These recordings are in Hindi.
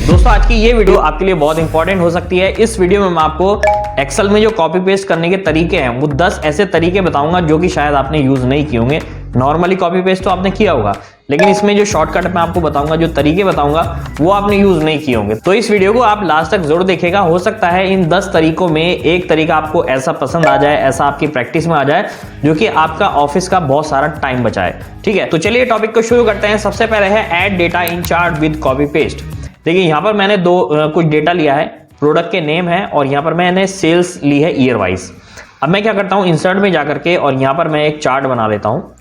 दोस्तों आज की ये वीडियो आपके लिए बहुत इंपॉर्टेंट हो सकती है। इस वीडियो में मैं आपको एक्सेल में जो कॉपी पेस्ट करने के तरीके हैं वो 10 ऐसे तरीके बताऊंगा जो कि शायद आपने यूज नहीं किए होंगे। नॉर्मली कॉपी पेस्ट तो आपने किया होगा, लेकिन इसमें जो शॉर्टकट मैं आपको बताऊंगा, जो तरीके बताऊंगा वो आपने यूज नहीं किए होंगे। तो इस वीडियो को आप लास्ट तक जरूर देखिएगा। हो सकता है इन 10 तरीकों में एक तरीका आपको ऐसा पसंद आ जाए, ऐसा आपकी प्रैक्टिस में आ जाए जो कि आपका ऑफिस का बहुत सारा टाइम बचाए। ठीक है, तो चलिए टॉपिक को शुरू करते हैं। सबसे पहले है add data in chart with copy paste. देखिए यहाँ पर मैंने कुछ डेटा लिया है, प्रोडक्ट के नेम है और यहाँ पर मैंने सेल्स ली है ईयर वाइज। अब मैं क्या करता हूँ, इंसर्ट में जाकर के और यहाँ पर मैं एक चार्ट बना लेता हूँ।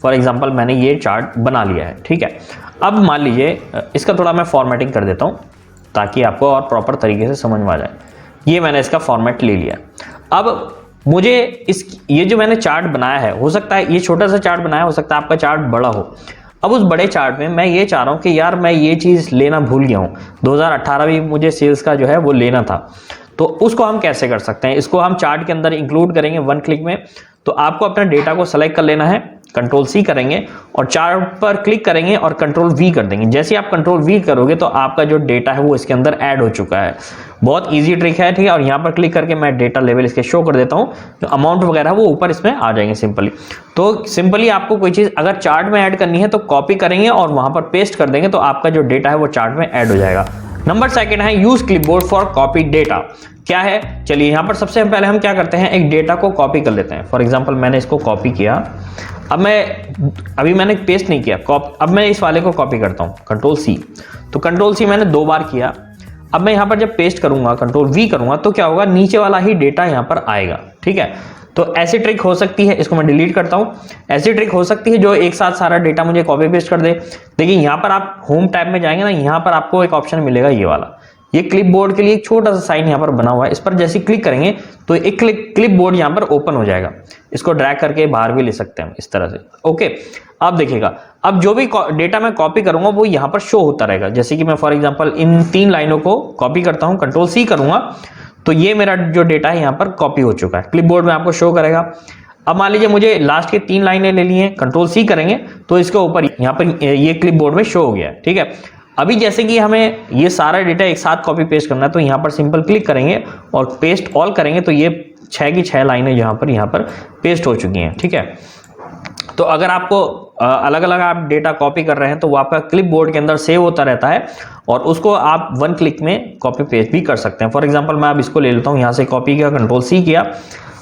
फॉर एग्जांपल मैंने ये चार्ट बना लिया है। ठीक है, अब मान लीजिए इसका थोड़ा मैं फॉर्मेटिंग कर देता हूँ ताकि आपको और प्रॉपर तरीके से समझ में आ जाए। ये मैंने इसका फॉर्मेट ले लिया। अब मुझे ये जो मैंने चार्ट बनाया है, हो सकता है ये छोटा सा चार्ट बनाया, हो सकता है आपका चार्ट बड़ा हो। अब उस बड़े चार्ट में मैं ये चाह रहा हूं कि यार मैं ये चीज लेना भूल गया हूं, 2018 भी मुझे सेल्स का जो है वो लेना था। तो उसको हम कैसे कर सकते हैं, इसको हम चार्ट के अंदर इंक्लूड करेंगे वन क्लिक में। तो आपको अपने डेटा को सेलेक्ट कर लेना है, कंट्रोल सी करेंगे और चार्ट पर क्लिक करेंगे और कंट्रोल वी कर देंगे। जैसे आप कंट्रोल वी करोगे तो आपका जो डेटा है वो इसके अंदर ऐड हो चुका है। बहुत इजी ट्रिक है। ठीक है, और यहाँ पर क्लिक करके मैं डेटा लेवल इसके शो कर देता हूँ, जो अमाउंट वगैरह वो ऊपर इसमें आ जाएंगे सिंपली। तो सिंपली आपको कोई चीज अगर चार्ट में ऐड करनी है तो कॉपी करेंगे और वहां पर पेस्ट कर देंगे, तो आपका जो डेटा है वो चार्ट में ऐड हो जाएगा। नंबर सेकंड है use clipboard for copy data. क्या है, चलिए यहाँ पर सबसे पहले हम क्या करते हैं, एक डेटा को कॉपी कर लेते हैं। फॉर एग्जांपल मैंने इसको कॉपी किया। अब मैंने पेस्ट नहीं किया, अब मैं इस वाले को कॉपी करता हूँ, कंट्रोल सी। तो कंट्रोल सी मैंने 2 बार किया। अब मैं यहाँ पर जब पेस्ट करूंगा, कंट्रोल वी करूंगा, तो क्या होगा, नीचे वाला ही डेटा यहाँ पर आएगा। ठीक है, तो ऐसी ट्रिक हो सकती है, इसको मैं डिलीट करता हूं। ऐसी ट्रिक हो सकती है जो एक साथ सारा डेटा मुझे कॉपी पेस्ट कर दे। देखिए यहाँ पर आप होम टैब में जाएंगे ना, यहाँ पर आपको एक ऑप्शन मिलेगा ये वाला, ये क्लिपबोर्ड के लिए एक छोटा सा साइन यहाँ पर बना हुआ है। इस पर जैसे क्लिक करेंगे तो एक क्लिपबोर्ड यहाँ पर ओपन हो जाएगा। इसको ड्रैग करके बाहर भी ले सकते हैं इस तरह से। ओके, अब देखिएगा, अब जो भी डेटा मैं कॉपी करूंगा वो यहाँ पर शो होता रहेगा। जैसे कि मैं फॉर एग्जांपल इन 3 लाइनों को कॉपी करता हूं, कंट्रोल सी करूंगा, तो ये मेरा जो डेटा है यहाँ पर कॉपी हो चुका है, क्लिपबोर्ड में आपको शो करेगा। अब मान लीजिए मुझे लास्ट की 3 लाइनें ले ली हैं, कंट्रोल सी करेंगे तो इसके ऊपर यहाँ पर ये क्लिपबोर्ड में शो हो गया है। ठीक है, अभी जैसे कि हमें ये सारा डेटा एक साथ कॉपी पेस्ट करना है, तो यहाँ पर सिंपल क्लिक करेंगे और पेस्ट ऑल करेंगे, तो ये 6 की 6 लाइनें यहाँ पर पेस्ट हो चुकी हैं। ठीक है, तो अगर आपको अलग अलग आप डेटा कॉपी कर रहे हैं तो वो आपका क्लिपबोर्ड के अंदर सेव होता रहता है और उसको आप वन क्लिक में कॉपी पेस्ट भी कर सकते हैं। फॉर एग्जांपल मैं अब इसको ले लेता हूं, यहां से कॉपी किया, कंट्रोल सी किया।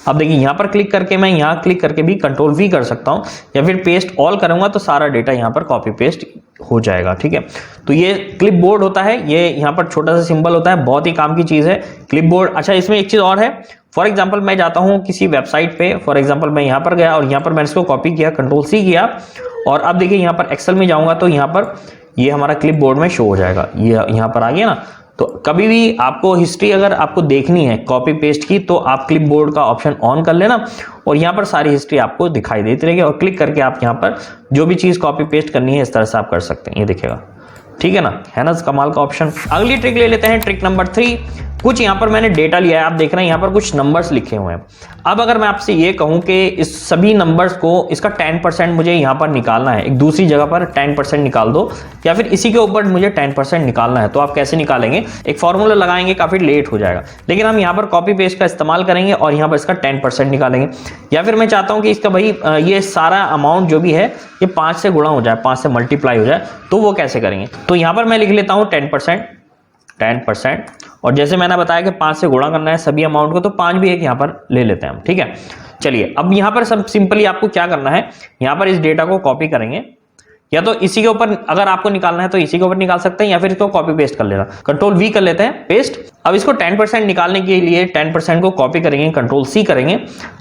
अब देखिए यहाँ पर क्लिक करके मैं यहाँ क्लिक करके भी कंट्रोल वी कर सकता हूँ, या फिर पेस्ट ऑल करूंगा तो सारा डेटा यहाँ पर कॉपी पेस्ट हो जाएगा। ठीक है, तो ये क्लिपबोर्ड होता है, ये यहाँ पर छोटा सा सिंबल होता है, बहुत ही काम की चीज है क्लिपबोर्ड। अच्छा, इसमें एक चीज और है, फॉर एग्जांपल मैं जाता हूं किसी वेबसाइट पे, फॉर एग्जांपल मैं यहां पर गया और यहां पर मैंने इसको कॉपी किया, कंट्रोल सी किया, और अब देखिए यहां पर एक्सेल में जाऊंगा तो यहां पर ये हमारा क्लिपबोर्ड में शो हो जाएगा। ये यहां पर आ गया ना। तो कभी भी आपको हिस्ट्री अगर आपको देखनी है कॉपी पेस्ट की, तो आप क्लिपबोर्ड का ऑप्शन ऑन कर लेना और यहां पर सारी हिस्ट्री आपको दिखाई देती रहेगी, और क्लिक करके आप यहां पर जो भी चीज कॉपी पेस्ट करनी है इस तरह से आप कर सकते हैं। ये देखिएगा, ठीक है ना कमाल का ऑप्शन। अगली ट्रिक ले लेते हैं, ट्रिक नंबर 3। कुछ यहाँ पर मैंने डेटा लिया है, आप देख रहे हैं यहाँ पर कुछ नंबर्स लिखे हुए हैं। अब अगर मैं आपसे ये कहूं कि इस सभी नंबर्स को इसका 10% मुझे यहाँ पर निकालना है, एक दूसरी जगह पर 10% निकाल दो, या फिर इसी के ऊपर मुझे 10% निकालना है, तो आप कैसे निकालेंगे, एक फॉर्मूला लगाएंगे, काफी लेट हो जाएगा। लेकिन हम यहाँ पर कॉपी पेस्ट का इस्तेमाल करेंगे और यहाँ पर इसका 10% निकालेंगे। या फिर मैं चाहता हूँ कि इसका भाई ये सारा अमाउंट जो भी है ये 5 से गुणा हो जाए, 5 से मल्टीप्लाई हो जाए, तो वो कैसे करेंगे। तो यहाँ पर मैं लिख लेता हूँ 10%, और जैसे मैंने बताया कि 5 से गुणा करना है सभी अमाउंट को, तो 5 भी एक यहाँ पर ले लेते हैं हम। ठीक है, चलिए अब यहाँ पर सब सिंपली आपको क्या करना है, यहाँ पर इस डेटा को कॉपी करेंगे, या तो इसी के ऊपर अगर आपको निकालना है तो इसी के ऊपर निकाल सकते हैं, या फिर इसको कॉपी पेस्ट कर लेना, कंट्रोल वी कर लेते हैं, पेस्ट। अब इसको 10% निकालने के लिए 10% को कॉपी करेंगे, कंट्रोल सी करेंगे।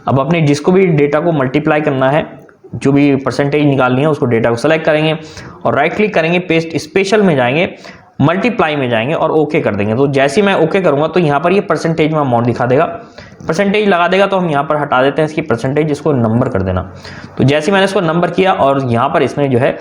अब अपने जिसको भी डेटा को मल्टीप्लाई करना है, जो भी परसेंटेज निकालनी है, उसको डेटा को सेलेक्ट करेंगे और राइट क्लिक करेंगे, पेस्ट स्पेशल में जाएंगे, मल्टीप्लाई में जाएंगे और ओके कर देंगे। तो जैसे ही मैं ओके करूंगा तो यहाँ पर ये परसेंटेज में अमाउंट दिखा देगा, परसेंटेज लगा देगा, तो हम यहाँ पर हटा देते हैं इसकी परसेंटेज, इसको नंबर कर देना। तो जैसे मैंने इसको नंबर किया और यहाँ पर इसमें जो है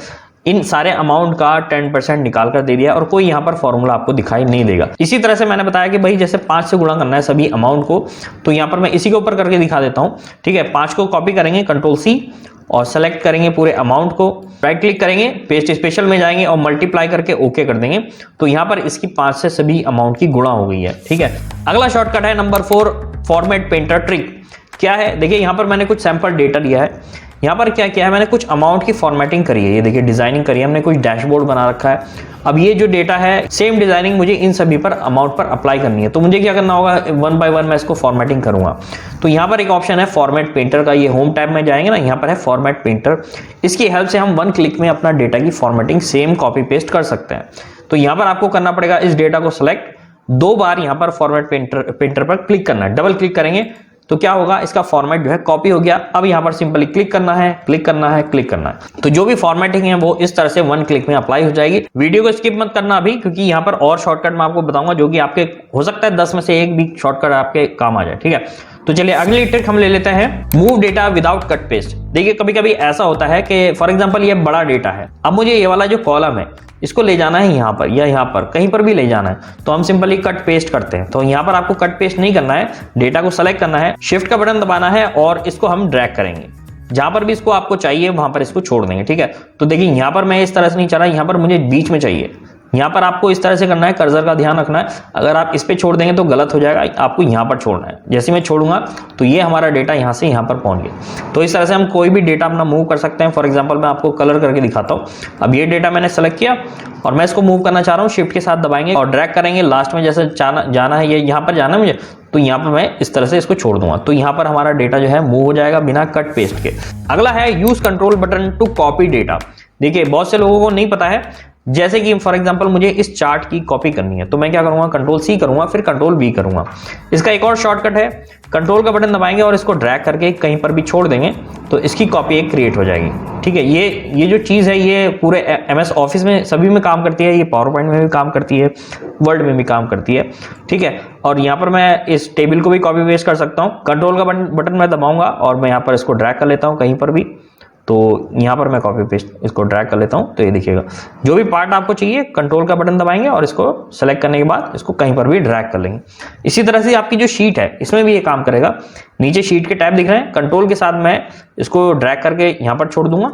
इन सारे अमाउंट का 10% निकाल कर दे दिया और कोई यहाँ पर फॉर्मूला आपको दिखाई नहीं देगा। इसी तरह से मैंने बताया कि भाई जैसे 5 से गुणा करना है सभी अमाउंट को, तो यहाँ पर मैं इसी के ऊपर करके दिखा देता हूँ। ठीक है, 5 को कॉपी करेंगे कंट्रोल सी और सेलेक्ट करेंगे पूरे अमाउंट को, राइट क्लिक करेंगे, पेस्ट स्पेशल में जाएंगे और मल्टीप्लाई करके ओके कर देंगे। तो यहाँ पर इसकी 5 से सभी अमाउंट की गुणा हो गई है। ठीक है, अगला शॉर्टकट है नंबर 4, फॉर्मेट पेंटर ट्रिक। क्या है, देखिए यहाँ पर मैंने कुछ सैंपल डेटा लिया है। यहाँ पर क्या किया है, मैंने कुछ अमाउंट की फॉर्मेटिंग करी है, ये देखिए डिजाइनिंग करी है हमने, कुछ डैशबोर्ड बना रखा है। अब ये जो डेटा है सेम डिजाइनिंग मुझे इन सभी पर अमाउंट पर अप्लाई करनी है। तो मुझे क्या करना होगा, 1 बाय 1 मैं इसको फॉर्मेटिंग करूंगा। तो यहाँ पर एक ऑप्शन है फॉर्मेट पेंटर का, ये होम टैब में जाएंगे ना, यहाँ पर है फॉर्मेट पेंटर। इसकी हेल्प से हम 1 क्लिक में अपना डेटा की फॉर्मेटिंग सेम कॉपी पेस्ट कर सकते हैं। तो यहाँ पर आपको करना पड़ेगा, इस डेटा को सिलेक्ट 2 बार यहाँ पर फॉर्मेट पेंटर पर क्लिक करना है। डबल क्लिक करेंगे तो क्या होगा, इसका फॉर्मेट जो है कॉपी हो गया। अब यहाँ पर सिंपली क्लिक करना है, क्लिक करना है, क्लिक करना है। तो जो भी फॉर्मेटिंग है वो इस तरह से 1 क्लिक में अप्लाई हो जाएगी। वीडियो को स्किप मत करना अभी, क्योंकि यहाँ पर और शॉर्टकट मैं आपको बताऊंगा जो कि आपके हो सकता है 10 में से 1 भी शॉर्टकट आपके काम आ जाए। ठीक है, तो चलिए अगली ट्रिक हम ले लेते हैं, move data without cut paste. देखिए कभी कभी ऐसा होता है कि फॉर एग्जांपल ये बड़ा डेटा है, अब मुझे ये वाला जो कॉलम है इसको ले जाना है यहाँ पर या यहाँ पर, कहीं पर भी ले जाना है। तो हम सिंपली कट पेस्ट करते हैं। तो यहाँ पर आपको कट पेस्ट नहीं करना है, डेटा को सेलेक्ट करना है, शिफ्ट का बटन दबाना है और इसको हम ड्रैग करेंगे। जहां पर भी इसको आपको चाहिए वहां पर इसको छोड़ देंगे। ठीक है, तो देखिए यहाँ पर मैं इस तरह से नहीं चाह रहा, यहाँ पर मुझे बीच में चाहिए। यहाँ पर आपको इस तरह से करना है, कर्सर का ध्यान रखना है। अगर आप इस पे छोड़ देंगे तो गलत हो जाएगा, आपको यहाँ पर छोड़ना है। जैसे मैं छोड़ूंगा तो ये हमारा डेटा यहाँ से यहाँ पर पहुंच गया। तो इस तरह से हम कोई भी डेटा अपना मूव कर सकते हैं। फॉर एग्जांपल मैं आपको कलर करके दिखाता हूँ। अब ये डेटा मैंने सेलेक्ट किया और मैं इसको मूव करना चाह रहा हूँ, शिफ्ट के साथ दबाएंगे और ड्रैग करेंगे। लास्ट में जैसे जाना है, ये यहाँ पर जाना है मुझे, तो यहाँ पर मैं इस तरह से इसको छोड़ दूंगा। तो यहाँ पर हमारा डेटा जो है मूव हो जाएगा बिना कट पेस्ट के। अगला है use control button to copy data. देखिए बहुत से लोगों को नहीं पता है, जैसे कि फॉर एग्जांपल मुझे इस चार्ट की कॉपी करनी है, तो मैं क्या करूंगा, कंट्रोल C करूंगा, फिर कंट्रोल V करूंगा। इसका एक और शॉर्टकट है, कंट्रोल का बटन दबाएंगे और इसको ड्रैग करके कहीं पर भी छोड़ देंगे तो इसकी कॉपी एक क्रिएट हो जाएगी। ठीक है, ये जो चीज है ये पूरे MS ऑफिस में सभी में काम करती है, ये पावर पॉइंट में भी काम करती है, वर्ड में भी काम करती है। ठीक है, और यहाँ पर मैं इस टेबल को भी कॉपी पेस्ट कर सकता हूँ। कंट्रोल का बटन मैं दबाऊंगा और मैं यहाँ पर इसको ड्रैग कर लेता हूँ कहीं पर भी। तो यहाँ पर मैं कॉपी पेस्ट इसको ड्रैग कर लेता हूँ। तो ये देखिएगा जो भी पार्ट आपको चाहिए कंट्रोल का बटन दबाएंगे और इसको सेलेक्ट करने के बाद इसको कहीं पर भी ड्रैग कर लेंगे। इसी तरह से आपकी जो शीट है इसमें भी ये काम करेगा। नीचे शीट के टैब दिख रहे हैं, कंट्रोल के साथ मैं इसको ड्रैग करके यहाँ पर छोड़ दूंगा।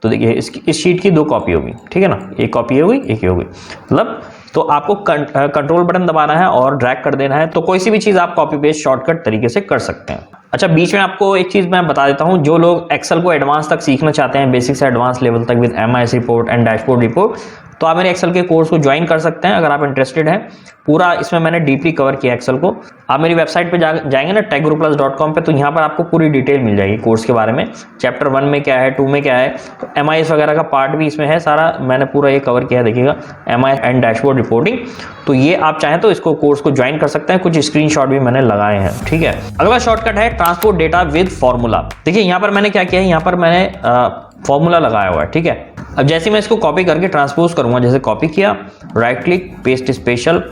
तो देखिए इस शीट की 2 कॉपी होगी। ठीक है ना, एक कॉपी हो गई, एक ही हो गई। मतलब तो आपको कंट्रोल बटन दबाना है और ड्रैग कर देना है। तो कोई सी भी चीज आप कॉपी पेस्ट शॉर्टकट तरीके से कर सकते हैं। अच्छा, बीच में आपको एक चीज मैं बता देता हूं, जो लोग एक्सेल को एडवांस तक सीखना चाहते हैं, बेसिक से एडवांस लेवल तक with MIS report and dashboard report, तो आप मेरे एक्सेल के कोर्स को ज्वाइन कर सकते हैं अगर आप इंटरेस्टेड हैं। पूरा इसमें मैंने डीपली कवर किया एक्सेल को। आप मेरी वेबसाइट पे जाएंगे ना techguruplus.com पे, तो यहाँ पर आपको पूरी डिटेल मिल जाएगी कोर्स के बारे में। चैप्टर 1 में क्या है, 2 में क्या है, तो MIS वगैरह का पार्ट भी इसमें है सारा, मैंने पूरा ये कवर किया है। देखिएगा MIS एंड डैशबोर्ड रिपोर्टिंग। तो ये आप चाहें तो इसको कोर्स को ज्वाइन कर सकते हैं, कुछ स्क्रीनशॉट भी मैंने लगाए हैं। ठीक है, अगला शॉर्टकट है ट्रांसपोर्ट डेटा विद फॉर्मूला। देखिए यहाँ पर मैंने क्या किया है, यहाँ पर मैंने फॉर्मूला लगाया हुआ है। ठीक है, अब जैसे मैं इसको कॉपी करके ट्रांसपोज करूंगा, जैसे कॉपी किया, राइट क्लिक, पेस्ट स्पेशल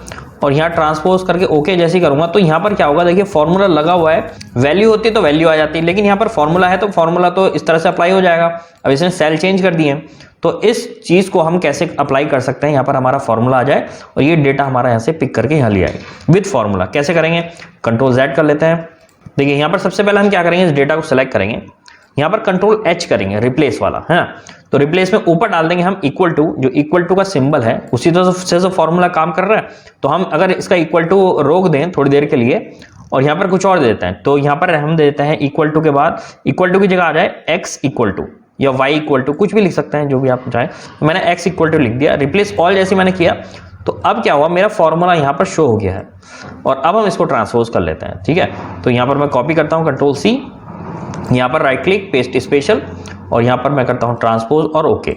और यहाँ ट्रांसपोज करके ओके जैसे ही करूंगा, तो यहाँ पर क्या होगा, देखिए फॉर्मूला लगा हुआ है, वैल्यू होती है तो वैल्यू आ जाती है, लेकिन यहाँ पर फॉर्मूला है तो फॉर्मूला तो इस तरह से अप्लाई हो जाएगा। अब इसने सेल चेंज कर दिए, तो इस चीज को हम कैसे अप्लाई कर सकते हैं, यहाँ पर हमारा फॉर्मूला आ जाए और ये डेटा हमारा यहाँ से पिक करके यहाँ ले आए विद फॉर्मूला। कैसे करेंगे, कंट्रोल Z कर लेते हैं। देखिए यहाँ पर सबसे पहले हम क्या करेंगे, इस डेटा को सिलेक्ट करेंगे, यहाँ पर कंट्रोल H करेंगे, रिप्लेस वाला है। तो रिप्लेस में ऊपर डाल देंगे हम इक्वल टू, जो इक्वल टू का सिंबल है उसी तरह से जो फॉर्मूला काम कर रहा है। तो हम अगर इसका इक्वल टू रोक दें थोड़ी देर के लिए और यहाँ पर कुछ और दे देते हैं, तो यहाँ पर हम दे देते हैं इक्वल टू के बाद इक्वल टू की जगह आ जाए x इक्वल टू या y इक्वल टू, कुछ भी लिख सकते हैं जो भी आप चाहें। मैंने x इक्वल टू लिख दिया, रिप्लेस ऑल जैसे मैंने किया, तो अब क्या हुआ, मेरा फॉर्मूला यहाँ पर शो हो गया है। और अब हम इसको ट्रांसपोज कर लेते हैं। ठीक है, तो यहाँ पर मैं कॉपी करता हूँ, कंट्रोल C, यहाँ पर राइट क्लिक, पेस्ट स्पेशल और यहाँ पर मैं करता हूँ ट्रांसपोज और ओके।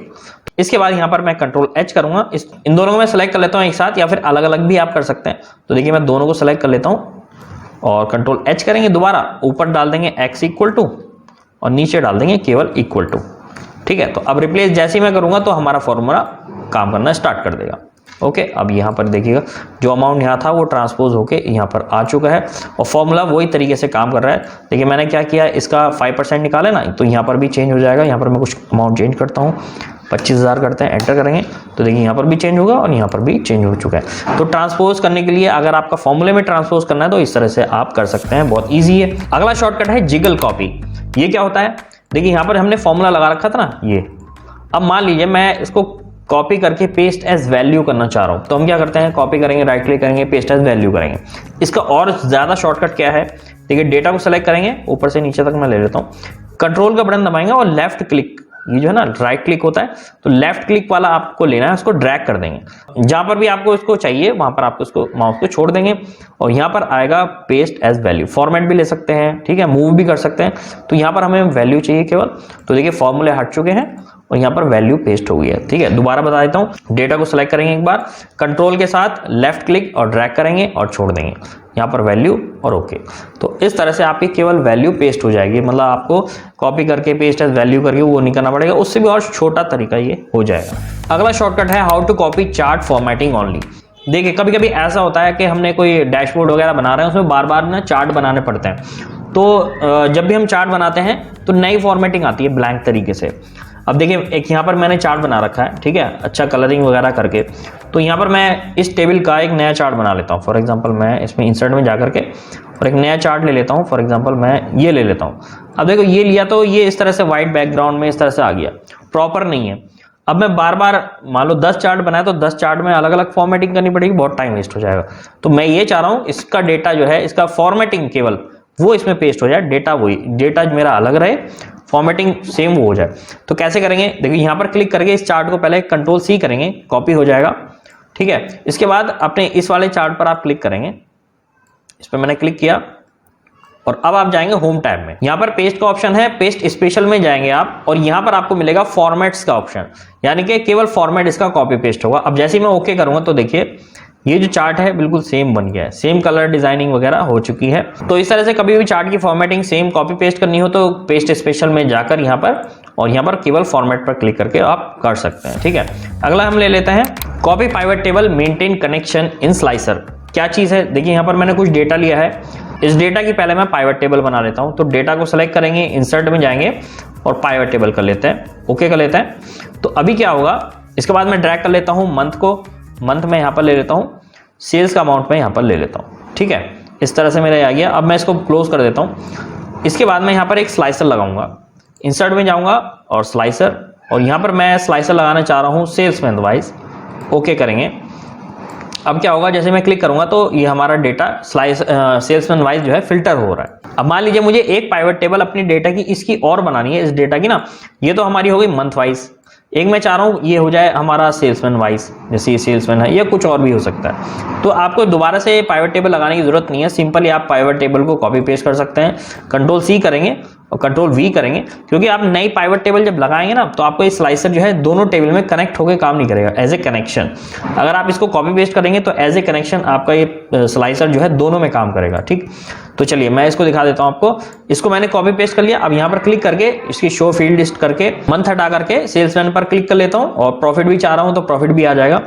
इसके बाद यहाँ पर मैं कंट्रोल H करूंगा, इन दोनों को मैं सेलेक्ट कर लेता हूँ एक साथ, या फिर अलग अलग भी आप कर सकते हैं। तो देखिए मैं दोनों को सेलेक्ट कर लेता हूँ और कंट्रोल H करेंगे, दोबारा ऊपर डाल देंगे x इक्वल टू और नीचे डाल देंगे केवल इक्वल टू। ठीक है, तो अब रिप्लेस जैसे ही मैं करूंगा तो हमारा फॉर्मूला काम करना स्टार्ट कर देगा। ओके, अब यहाँ पर देखिएगा जो अमाउंट यहाँ था वो ट्रांसपोज होके यहाँ पर आ चुका है और फॉर्मूला वही तरीके से काम कर रहा है। देखिए मैंने क्या किया, इसका 5% निकाले ना, तो यहाँ पर भी चेंज हो जाएगा। यहाँ पर मैं कुछ अमाउंट चेंज करता हूँ, 25,000 करते हैं, एंटर करेंगे तो देखिए यहाँ पर भी चेंज होगा और यहाँ पर भी चेंज हो चुका है। तो ट्रांसपोज करने के लिए अगर आपका फॉर्मूले में ट्रांसपोज करना है तो इस तरह से आप कर सकते हैं, बहुत ईजी है। अगला शॉर्टकट है जिगल कॉपी। ये क्या होता है, देखिए यहाँ पर हमने फॉर्मूला लगा रखा था ना ये। अब मान लीजिए मैं इसको कॉपी करके पेस्ट एज वैल्यू करना चाह रहा हूँ, तो हम क्या करते हैं, कॉपी करेंगे, राइट क्लिक करेंगे, पेस्ट एज वैल्यू करेंगे। इसका और ज़्यादा शॉर्टकट क्या है, देखिए डेटा को सेलेक्ट करेंगे, ऊपर से नीचे तक मैं ले लेता हूँ, कंट्रोल का बटन दबाएंगे और लेफ्ट क्लिक, ये जो है ना राइट क्लिक होता है, तो लेफ्ट क्लिक वाला आपको लेना है, उसको ड्रैग कर देंगे। जहां पर भी आपको इसको चाहिए वहां पर आपको इसको माउस को छोड़ देंगे और यहाँ पर आएगा पेस्ट एज वैल्यू। फॉर्मेट भी ले सकते हैं, ठीक है, मूव भी कर सकते हैं। तो यहाँ पर हमें वैल्यू चाहिए केवल, तो देखिए फॉर्मूले हट चुके हैं और यहाँ पर वैल्यू पेस्ट हो गई है। ठीक है, दोबारा बता देता हूँ, डेटा को सिलेक्ट करेंगे एक बार, कंट्रोल के साथ लेफ्ट क्लिक और ड्रैग करेंगे और छोड़ देंगे यहाँ पर वैल्यू और ओके। तो इस तरह से आपकी केवल वैल्यू पेस्ट हो जाएगी, मतलब आपको कॉपी करके पेस्ट एज वैल्यू करके वो नहीं करना पड़ेगा, उससे भी और छोटा तरीका ये हो जाएगा। अगला शॉर्टकट है how to copy chart formatting only. देखिए कभी कभी ऐसा होता है कि हमने कोई डैशबोर्ड वगैरह बना रहे हैं, उसमें बार बार ना चार्ट बनाने पड़ते हैं। तो जब भी हम चार्ट बनाते हैं तो नई फॉर्मेटिंग आती है ब्लैंक तरीके से। अब देखिए एक यहाँ पर मैंने चार्ट बना रखा है, ठीक है, अच्छा कलरिंग वगैरह करके। तो यहाँ पर मैं इस टेबल का एक नया चार्ट बना लेता हूँ। फॉर एग्जांपल मैं इसमें इंसर्ट में जा करके और एक नया चार्ट ले लेता हूँ। फॉर एग्जांपल मैं ये ले लेता हूँ। अब देखो ये लिया तो ये इस तरह से वाइट बैकग्राउंड में इस तरह से आ गया, प्रॉपर नहीं है। अब मैं बार बार मान लो 10 चार्ट बनाया तो 10 चार्ट में अलग अलग फॉर्मेटिंग करनी पड़ेगी, बहुत टाइम वेस्ट हो जाएगा। तो मैं ये चाह रहा हूँ इसका डेटा जो है, इसका फॉर्मेटिंग केवल वो इसमें पेस्ट हो जाए, डेटा वही, डेटा मेरा अलग रहे, फॉर्मेटिंग सेम वो हो जाए। तो कैसे करेंगे, देखिए यहाँ पर क्लिक करके इस चार्ट को पहले कंट्रोल सी करेंगे, कॉपी हो जाएगा, ठीक है। इसके बाद अपने इस वाले चार्ट पर आप क्लिक करेंगे, इस पर मैंने क्लिक किया और अब आप जाएंगे होम टैब में। यहाँ पर पेस्ट का ऑप्शन है, पेस्ट स्पेशल में जाएंगे आप और यहाँ पर आपको मिलेगा फॉर्मेट्स का ऑप्शन, यानी कि केवल फॉर्मेट इसका कॉपी पेस्ट होगा। अब जैसे ही मैं ओके करूंगा तो देखिए ये जो चार्ट है बिल्कुल सेम बन गया है, सेम कलर डिजाइनिंग वगैरह हो चुकी है। तो इस तरह से कभी भी चार्ट की फॉर्मेटिंग सेम कॉपी पेस्ट करनी हो तो पेस्ट स्पेशल में जाकर यहाँ पर और यहाँ पर केवल फॉर्मेट पर क्लिक करके आप कर सकते हैं, ठीक है। अगला हम ले लेते हैं copy pivot table maintain connection in slicer. क्या चीज है, देखिए यहाँ पर मैंने कुछ डेटा लिया है, इस डेटा की पहले मैं पाइवट टेबल बना लेता हूँ। तो डेटा को सिलेक्ट करेंगे, इंसर्ट में जाएंगे और पाइवट टेबल कर लेते हैं, ओके कर लेते हैं। तो अभी क्या होगा, इसके बाद मैं ड्रैग कर लेता हूँ मंथ को, मंथ में यहाँ पर ले लेता हूँ, सेल्स का अमाउंट में यहाँ पर ले लेता हूँ, ठीक है। इस तरह से मेरा आ गया। अब मैं इसको क्लोज कर देता हूँ। इसके बाद मैं यहाँ पर एक स्लाइसर लगाऊंगा, इंसर्ट में जाऊंगा और स्लाइसर, और यहाँ पर मैं स्लाइसर लगाना चाह रहा हूँ सेल्समैन वाइज, ओके करेंगे। अब क्या होगा, जैसे मैं क्लिक करूंगा तो ये हमारा डेटा सेल्समैन वाइज जो है फिल्टर हो रहा है। अब मान लीजिए मुझे एक पाइवट टेबल अपनी डेटा की इसकी और बनानी है, इस डेटा की ना, ये तो हमारी हो गई मंथ वाइज, एक मैं चाह रहा हूँ ये हो जाए हमारा सेल्समैन वाइज, जैसे ये सेल्समैन है या कुछ और भी हो सकता है। तो आपको दोबारा से पाइवट टेबल लगाने की जरूरत नहीं है, सिंपली आप पाइवट टेबल को कॉपी पेस्ट कर सकते हैं, कंट्रोल सी करेंगे और कंट्रोल वी करेंगे, क्योंकि आप नई पाइवट टेबल जब लगाएंगे ना तो आपको ये स्लाइसर जो है दोनों टेबल में कनेक्ट होकर काम नहीं करेगा एज ए कनेक्शन। अगर आप इसको कॉपी पेस्ट करेंगे तो एज ए कनेक्शन आपका ये स्लाइसर जो है दोनों में काम करेगा, ठीक। तो चलिए मैं इसको दिखा देता हूं आपको। इसको मैंने कॉपी पेस्ट कर लिया। अब यहाँ पर क्लिक करके इसकी शो फील्ड लिस्ट करके मंथ हटा करके सेल्समैन पर क्लिक कर लेता हूं और प्रॉफिट भी चाह रहा हूं तो प्रॉफिट भी आ जाएगा।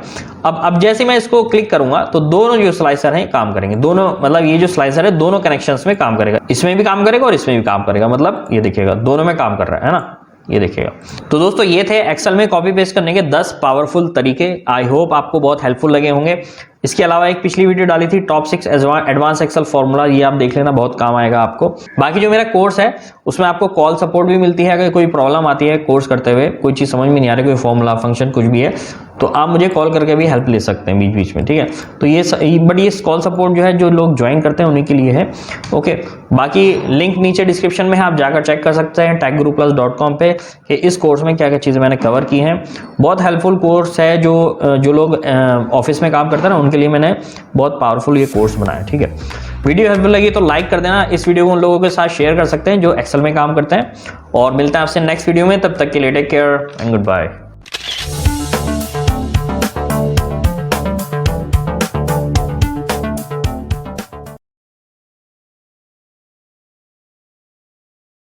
अब जैसे मैं इसको क्लिक करूंगा तो दोनों जो स्लाइसर है काम करेंगे, दोनों मतलब ये जो स्लाइसर है दोनों कनेक्शंस में काम करेगा, इसमें भी काम करेगा और इसमें भी काम करेगा, मतलब ये देखिएगा दोनों में काम कर रहा है ना, ये देखिएगा। तो दोस्तों ये थे एक्सेल में कॉपी पेस्ट करने के 10 पावरफुल तरीके। आई होप आपको बहुत हेल्पफुल लगे होंगे। इसके अलावा एक पिछली वीडियो डाली थी टॉप 6 एडवांस एक्सेल फॉर्मूला, ये आप देख लेना, बहुत काम आएगा आपको। बाकी जो मेरा कोर्स है उसमें आपको कॉल सपोर्ट भी मिलती है, अगर कोई प्रॉब्लम आती है कोर्स करते हुए, कोई चीज समझ में नहीं आ रही, कोई फॉर्मूला फंक्शन कुछ भी है, तो आप मुझे कॉल करके भी हेल्प ले सकते हैं बीच बीच में, ठीक है। तो ये कॉल सपोर्ट जो है जो लोग ज्वाइन करते हैं उन्हीं के लिए है, ओके। बाकी लिंक नीचे डिस्क्रिप्शन में है, आप जाकर चेक कर सकते हैं techguruplus.com पे कि इस कोर्स में क्या क्या चीजें मैंने कवर की हैं। बहुत हेल्पफुल कोर्स है, जो लोग ऑफिस में काम करते हैं ना उनके लिए मैंने बहुत पावरफुल ये कोर्स बनाया, ठीक है। वीडियो हेल्पफुल लगी तो लाइक कर देना, इस वीडियो को उन लोगों के साथ शेयर कर सकते हैं जो एक्सेल में काम करते हैं, और मिलते हैं आपसे नेक्स्ट वीडियो में। तब तक के लिए take care and good bye.